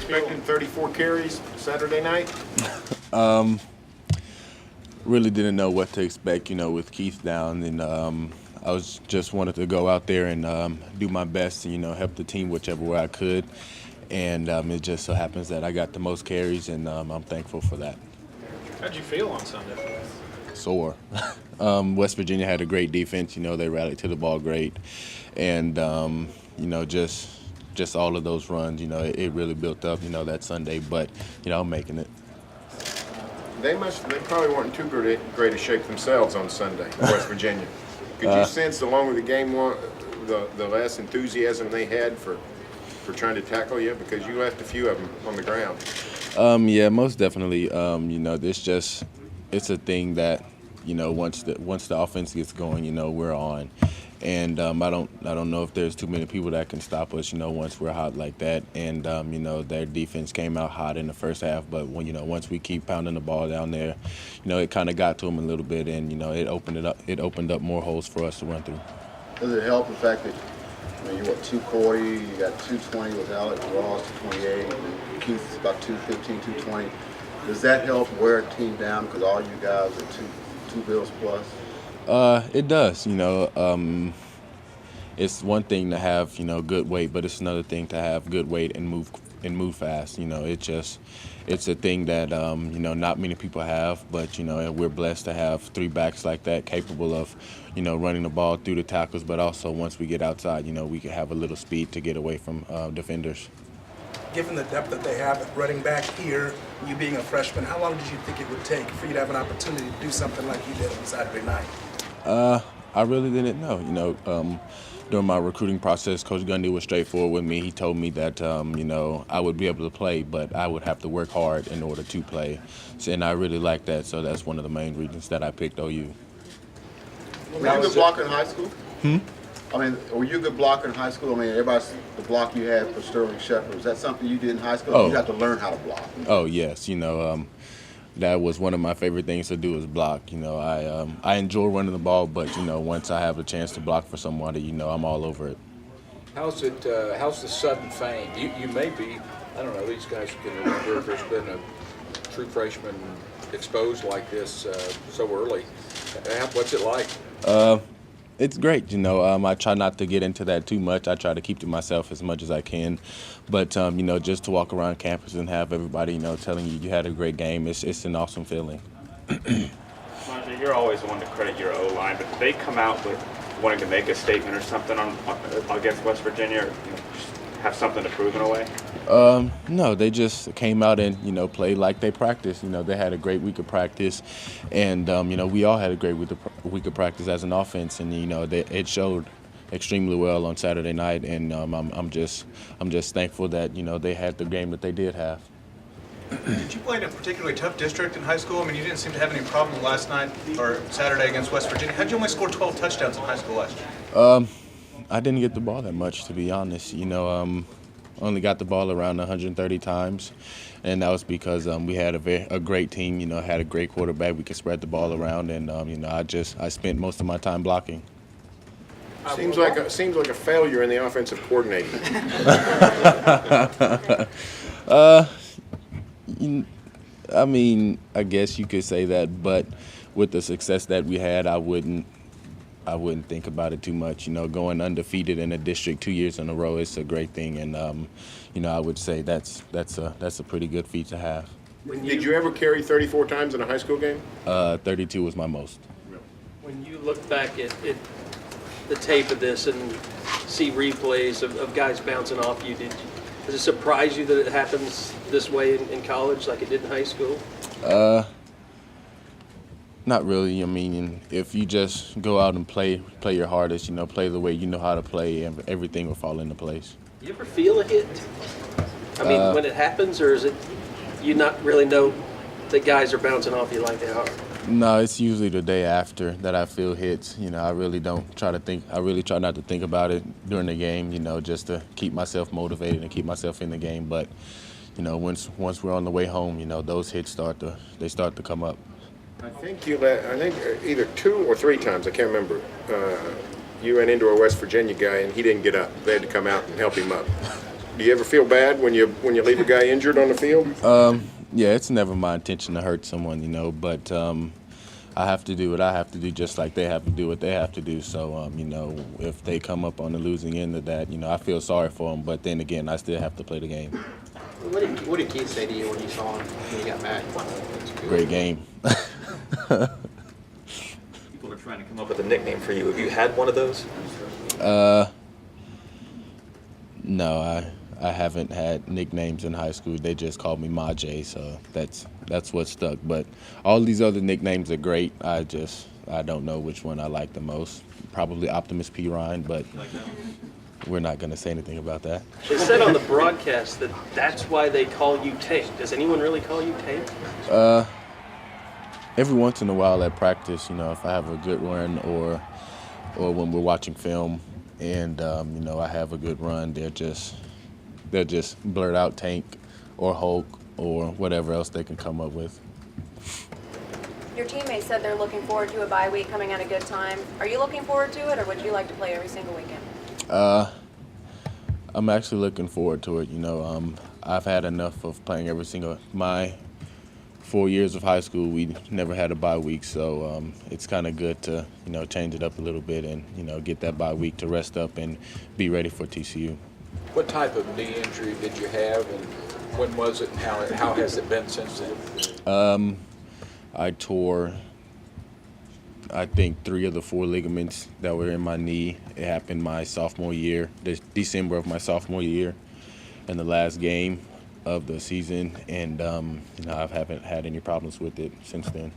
expecting 34 carries Saturday night? Really didn't know what to expect, with Keith down, and I was just wanted to go out there and do my best to, help the team whichever way I could, and it just so happens that I got the most carries, and I'm thankful for that. How'd you feel on Sunday? Sore. West Virginia had a great defense. They rallied to the ball great, and just all of those runs. It really built up. That Sunday, but I'm making it. They probably weren't in too great a shape themselves on Sunday, West Virginia. Could you sense, along with the game, the less enthusiasm they had for trying to tackle you, because you left a few of them on the ground? Yeah, most definitely. It's a thing that once the offense gets going, we're on. And I don't know if there's too many people that can stop us, once we're hot like that. And their defense came out hot in the first half, but once we keep pounding the ball down there, it kind of got to them a little bit, and it opened up more holes for us to run through. Does it help the fact that you're 240, you got 220 with Alex Ross, 228, and Keith's about 215, 220. Does that help wear a team down because all you guys are two bills plus? It does. It's one thing to have good weight, but it's another thing to have good weight and move fast. It's a thing that not many people have, but we're blessed to have three backs like that, capable of running the ball through the tackles, but also once we get outside, we can have a little speed to get away from defenders. Given the depth that they have at running back here, you being a freshman, how long did you think it would take for you to have an opportunity to do something like you did on Saturday night? I really didn't know. During my recruiting process, Coach Gundy was straightforward with me. He told me that, I would be able to play, but I would have to work hard in order to play. And I really like that, so that's one of the main reasons that I picked OU. Were you a good blocker in high school? Were you a good blocker in high school? Everybody's the block you had for Sterling Shepard. Was that something you did in high school? Oh. You had to learn how to block. Oh, yes. That was one of my favorite things to do is block. I enjoy running the ball, but, once I have a chance to block for somebody, I'm all over it. How's the sudden fame? You may be, I don't know, these guys can remember if there's been a true freshman exposed like this so early. What's it like? It's great, I try not to get into that too much. I try to keep to myself as much as I can. But, just to walk around campus and have everybody, telling you had a great game, it's an awesome feeling. Samaje, you're always one to credit your O-line, but did they come out with wanting to make a statement or something against West Virginia, or have something to prove in a way? No, they just came out and, played like they practiced. They had a great week of practice, and, we all had a great week of practice as an offense, and, it showed extremely well on Saturday night, and I'm just thankful that, they had the game that they did have. Did you play in a particularly tough district in high school? You didn't seem to have any problem last night or Saturday against West Virginia. How'd you only score 12 touchdowns in high school last year? I didn't get the ball that much, to be honest. Only got the ball around 130 times, and that was because we had a great team. Had a great quarterback. We could spread the ball around, and I spent most of my time blocking. Seems like a failure in the offensive coordinating. I guess you could say that, but with the success that we had, I wouldn't think about it too much. Going undefeated in a district 2 years in a row is a great thing, and I would say that's a pretty good feat to have. Did you ever carry 34 times in a high school game? 32 was my most. When you look back at the tape of this and see replays of guys bouncing off you, does it surprise you that it happens this way in college like it did in high school? Not really. If you just go out and play your hardest, play the way you know how to play, and everything will fall into place. You ever feel a hit? When it happens, or is it you not really know that guys are bouncing off you like they are? No, it's usually the day after that I feel hits. I really don't try to think. I really try not to think about it during the game. Just to keep myself motivated and keep myself in the game. But once we're on the way home, those hits start to come up. I think either 2 or 3 times, I can't remember, you ran into a West Virginia guy and he didn't get up. They had to come out and help him up. Do you ever feel bad when you leave a guy injured on the field? Yeah, it's never my intention to hurt someone, you know, but I have to do what I have to do just like they have to do what they have to do. So, you know, if they come up on the losing end of that, you know, I feel sorry for them. But then again, I still have to play the game. What did Keith say to you when you saw him when you got back? Great game. People are trying to come up with a nickname for you. Have you had one of those? No, I haven't had nicknames in high school. They just called me Maje, so that's what stuck. But all these other nicknames are great. I don't know which one I like the most. Probably Optimus Perine, but we're not going to say anything about that. They said on the broadcast that that's why they call you Tank. Does anyone really call you Tank? Every once in a while at practice, you know, if I have a good run or when we're watching film and you know, I have a good run, they'll just blurt out Tank or Hulk or whatever else they can come up with. Your teammates said they're looking forward to a bye week coming at a good time. Are you looking forward to it, or would you like to play every single weekend? I'm actually looking forward to it. You know, I've had enough of playing every single. My 4 years of high school, we never had a bye week, so it's kind of good to, you know, change it up a little bit and, you know, get that bye week to rest up and be ready for TCU. What type of knee injury did you have, and when was it, and how has it been since then? I tore, I think, 3 of the 4 ligaments that were in my knee. It happened my sophomore year, December of my sophomore year, in the last game of the season, and you know, I haven't had any problems with it since then.